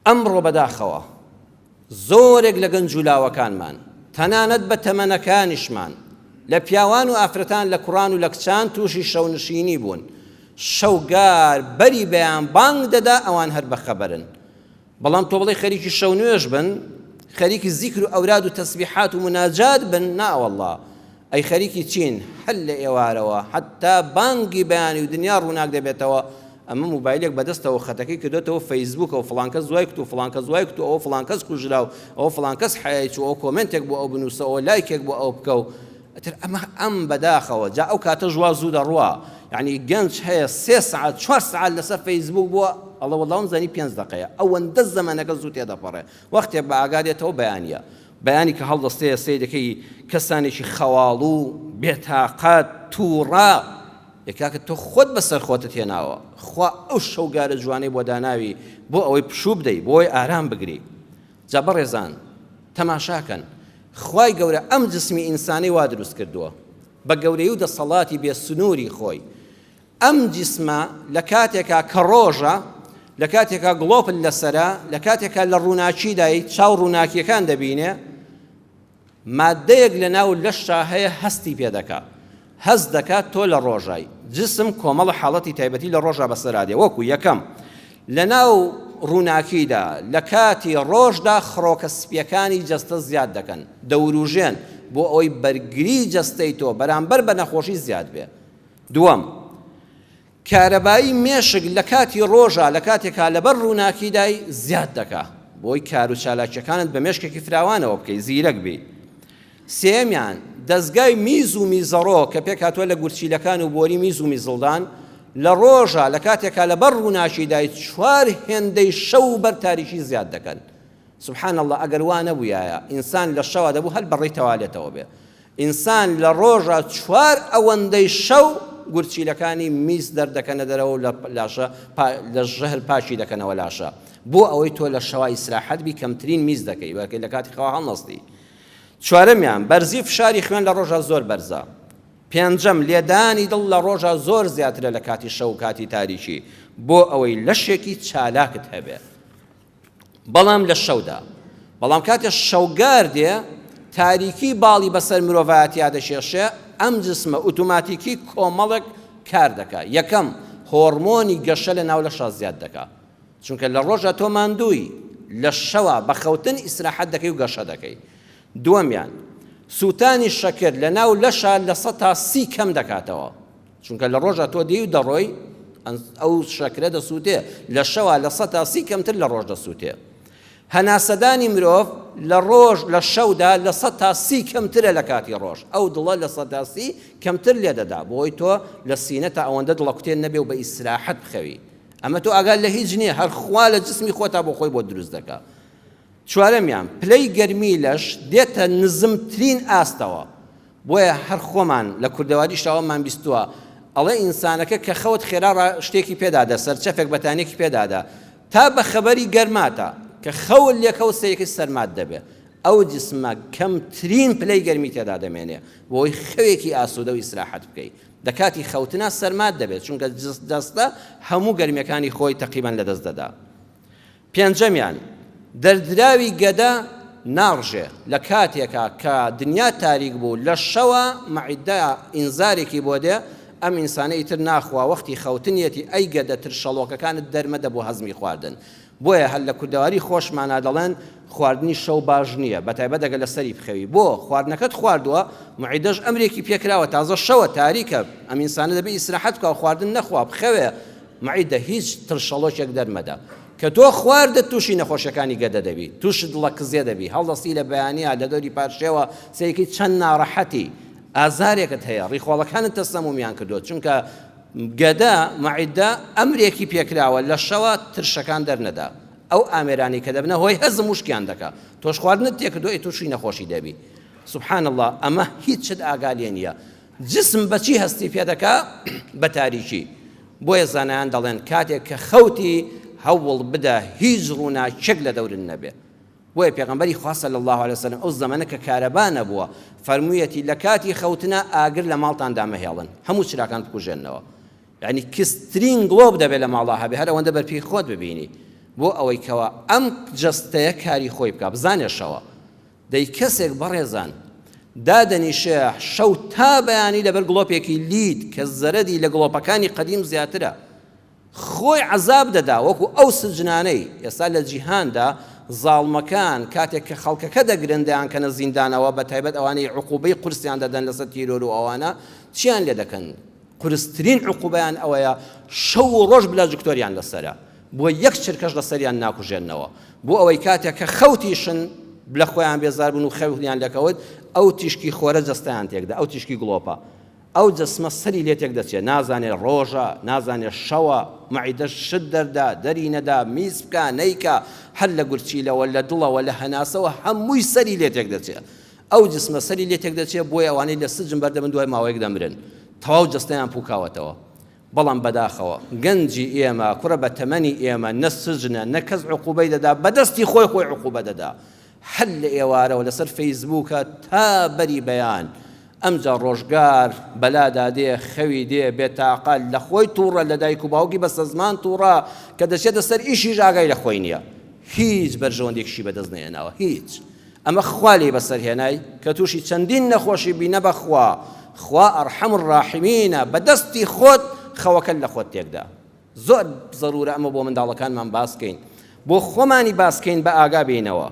ئەمڕۆ بەداخەوە زۆرێک لە گەنج و لاوەکانمان تەنانەت بە تەمەنەکانیشمان لە پیاوان و ئافرەتان لە کوڕان و لە کچان تووشی شەونشینی بوون، شەوگار بەری بەیان بانگ دەدا ئەوان هەر بەخەبەرن. بەڵام تۆ بڵێ خەریکی شەو نوێژ بن، خەریکی زیکر و ئەوراد و تەسبیحات و مناجات بن، ناوەڵڵا ئەی خەریکی چین هەل لە ئێوارەوە حتا بانگی بەیانی و دنیا ڕووناک دەبێتەوە. ئەمە موبایلێک بەدەستەوە خەتەکەی کردوێتەوە فەیسبووکە و فڵان کەس دوای کت و فڵان کەس دوای کت و ئەوە فڵان کەس کوژرا و ئەوە فڵان کەس حیاچ و ئەو کۆمنتێک بۆ ئەو بنووسە، ئەوە لایکێک بۆ ئەو بکە و ئەتر ئەم بەداخەوە جا ئەو کاتە ژوا زوو دەڕوا. یعنی گەنج هەیە 3 ساعت 4 ساعت لەسەر فەیسبووک بووە، ئەڵە وەڵڵاوم زانی 5 دقەیە، ئەوەندە زەمانەکە زوو تێدەپەڕێ. وەختێک بە ئاگادێتەوە بەیانیە، بەیانی کە هەڵدەستەیە سەیدەکەی کەسانێکی خەواڵ و بێتاقەت تووڕا. یەکاکە تۆ خۆت بەسەر خۆتت هێناوە، خوا ئەو شەوگارە جوانەی بۆ داناوی بۆ ئەوەی پشوو بدەی، بۆی ئارام بگری. جا بەڕێزان تەماشاکەن، خوای گەورە ئەم جسمی ئینسانی وا دروست کردووە بە گەورەی و دەسەڵاتی بێسنووری خۆی. ئەم جسمە لە کاتێکا کە ڕۆژە، لە کاتێکا گڵۆپن لەسەرە، لە کاتێکا لە ڕووناکیدای چاو ڕووناکیەکان دەبینێ، مادەیەک لە ناو لەشا هەیە هەستی پێ دەکات، هەست دەکات تۆ لە ڕۆژای جسم کۆمەڵ حاڵەتی تایبەتی لە ڕۆژە بەسەرادێ. وەکو یەکەم لە ناو ڕووناکیدا لە کاتی ڕۆژدا خڕۆکە سپیەکانی جەستە زیاد دەکەن، دەوروژێن بۆ ئەوەی بەرگری جەستەی تۆ بەرامبەر بە نەخۆشی زیاد بێ. دووەم کارەبایی مێشک لە کاتی ڕۆژە لە کاتێکا لەبەر ڕووناکیدای زیاد دەکات بۆی کار و چالاکیەکانت بە مێشکێکی فراوانەوە بکەی، زیرەک بی. سێمیان دەستگای میز و میزەڕۆ کە پێک هاتووە لە گورچیلەکان و بۆری میز و میزڵدان لە ڕۆژە لە کاتێکا لەبەر ڕووناکیدای 4 هێندەی شەو بەر تاریکی زیاد دەکەن. سبحان الله ئەگەر وا نەبوویایە ئینسان لە شەوە دەبوو هەر بەڕێی تەوالێتەوە بێ. ئینسان لە ڕۆژە 4 ئەوەندەی شەو گورچیلەکانی میز دەردەکەنە دەرەوە لە ژەهر پاچی دەکەنەوە لاشە، بۆ ئەوەی تۆ لە شەوە ئیسراحەت بی کەمترین میز دەکەی وەکەی لە کاتی خەوا هەڵنەستی. چوارەمیان بەرزی فشاری خوێن لە ڕۆژە زۆر بەرزە. پێنجەم لێدانی دڵ لە ڕۆژە زۆر زیاترە لە کاتی شەو و کاتی تاریکی، بۆ ئەوەی لەشێکی چالاکت هەبێ. بەڵام لە شەودا، بەڵام کاتێ شەوگار دێ تاریکی باڵی بەسەر مرۆڤایەتیا دەشێشێ، ئەم جسمە ئۆتۆماتیکی کۆمەڵێک کار دەکات. یەکەم هۆرمۆنی گەشە لە ناو لەشە زیاد دەکات، چونکە لە ڕۆژە تۆ ماندووی، لە شەوە بە خەوتن ئیسراحەت دەکەی و گەشە دەکەی. دووەمیان سووتانی شەکر لە ناو لەشە لە 100 تا 30 کەم دەکاتەوە، چونکە لە ڕۆژە تۆ دێی و دەڕۆی ئەو شەکرە دەسووتێ، لە شەوە لە 100 تا 30 کەمتر لە ڕۆژ دەسووتێ. هەناسەدانی مرۆڤ لە ڕۆژ لە شەودا لە 100 تا 30 کەمترە لە کاتی ڕۆژ، ئەو دڵە لە 100 تا 30 کەمتر لێ دەدا بۆی تۆ لە سینە تا ئەوەندە دڵە کوتێن نەبێ و بە ئیسراحەت بخەوی. ئەمە تۆ ئاگال لە هیچ نییە، هەر خوا لە جسمی خۆتا بۆ خۆی بۆ دروست دەکات. چوارەمیان پلەی گەرمی لەش دێتە نزمترین ئاستەوە، بۆیە هەر خۆمان لە کوردەواری شاوەمان بیستووە ئەڵێ ئینسانەکە کە خەوت خێرا شتێکی پێدادە، سەرچەفێک بەتانێکی پێدادا، تا بە خەبەری گەرماتە کە خەول لێکە و سەیەکی سەرمات دەبێ، ئەو جسمە کەمترین پلەی گەرمی تێدا دەمێنێ بۆی خەوێکی ئاسوودە و ئیسراحەت بکەیت. دەکاتی خەوتنا سەرمات دەبێت، چونکە دەستە هەموو گەرمیەکانی خۆی تەقریبەن لەدەست دەدا. پێنجەمیان دەردراوی گەدە ناڕژێ لە کاتێکە کە دنیا تاریک بوو، لە شەوە مەعیدە ئینزارێکی بۆ دێ، ئەم ئینسانە ئیتر ناخوا وەختی خەوتنیەتی ئەی گەدە تر شەڵۆکەکانت دەرمەدە بۆ هەزمی خواردن. بۆیە هەر لە کوردەواری خۆشمانە دەڵێن خواردنی شەو باش نییە، بەتایبەت دەگە لە سەری بخەوی، بۆ خواردنەکەت خواردووە مەعیدەش ئەمرێکی پێکراوە، تازە شەوە تاریکە، ئەم ئینسانە دەبێ ئیسراحەت بکە و خواردن نەخوا بخەوێ، مەعیدە هیچ تر شەڵۆکێک دەرمەدە. کە تۆ خواردت تووشی نەخۆشیەکانی گەدە دەبی، تووشت دڵە کزێ دەبی، هەڵدەستی لە بەیانیە لە دەوری پارشێوە سەیەکی چەند ناڕەحەتی ئازارێکت هەیە، ڕیخۆڵەکانت تەسەمومیان کردووە، چونکە گەدە مەعیدە ئەمرێکی پێکراوە لە شەوە ترشەکان دەرنەدا، ئەو ئامێرانی کە دەبنە هۆی هەزم وشکیان دەکات، تۆش خواردنت تێکردووە تووشی نەخۆشی دەبی. سبحان الله، ئەمە هیچ شت ئاگالێ نییە. جسم بەچی هەستی پێ دەکات؟ بە تاریکی. بۆیە زانایان دەڵێن کاتێک کە خەوتی هەوڵ بدە هیچ ڕووناکێک لە دەورن نەبێ. بۆیە پێغەمبەری خوا صلی الله علیه وسلم ئەو زەمانە کە کارەبا نەبووە فەرموویەتی لە کاتی خەوتنە ئاگر لە ماڵتاندا مەهێڵن، هەموو چراکان بکوژێنەوە. یعنی کسترین گڵۆب دەبێت لە ماڵا هەبێ، هەر ئەوەندە بەرپی خۆت ببینی. بۆ ئەوەی کەوە ئەم جەستەیە کاری خۆی بکە بزانێشەوە دەی کەسێک بەڕێزان دادەنیشە شەو تا بەیانی لەبەر گڵۆپێکی لید کە زەرەدی لە گڵۆپەکانی قەدیم زیاترە خۆی عەزاب دەدا وەکو ئەو سجنانەی ئێستا لە جیهاندا زاڵمەکان کاتێک کە خەڵکەکە دەگرن دەیانکەنە زیندانەوە بە تایبەت ئەوانەی عقوبەی قورسیان دەدەن لەسەر تیرۆر و ئەوانە چیان لێ دەکەن قورسترین عقوبەیان ئەوەیە شەو و ڕۆژ بلاژکتۆریان لەسەرە بۆ یەک چرکەش لەسەریان ناکوژێنەوە بۆ ئەوەی کاتێک کە خەوتیشن لە خۆیان بێزار بوون و خەوتیان لەکەوت ئەو تیشکی خۆرە جەستەیان تێکدا ئەو تیشکی گڵۆپە ئەو جەسمە سەری لێ تێک دەچێت نازانێت ڕۆژە نازانێت شەوە مەعیدەش شت دەردا دەری نەدا میز بکە نەیکە هەر لە گورچیلەوە لە دڵەوە لە هەناسەوە هەمووی سەری لێ تێک دەچێت ئەو جسمە سەری لێ تێک دەچێت بۆی ئەوانەی لە سجن بەردەبن دوای ماوەیەک دەمرن تەواو جەستەیان پوکاوەتەوە بەڵام بەداخەوە گەنجی ئێمە کوڕە بە تەمەنی ئێمە نە سجنە نە کەس عقوبەی دەدا بەدەستی خۆی عقوبە دەدا هەر لە ئێوارەوە لەسەر فەیسبووکە تا بەری بەیان ئەمجا ڕۆژگار بەلادا دێ خەوی دێ بێتاقال لە خۆی تووڕە لە دایک و باوکی بەسە زمان تووڕە کە دەچێتە سەر ئیشیش ئاگای لە خۆی نییە هیچ بەرژەوەندێکشی بەدەست نێناوە هیچ ئەمە خوا لێی بەسەرهێنای کە تووشی چەندین نەخۆشی بینە بەخوا خوا ئەرحەم الراحیمینە بەدەستی خۆت خەوەکە لە خۆت تێکدا زۆر زەرورە ئەمە بۆ منداڵەکانمان باسکەین بۆ خۆمانی باسکەین بە ئاگا بینەوە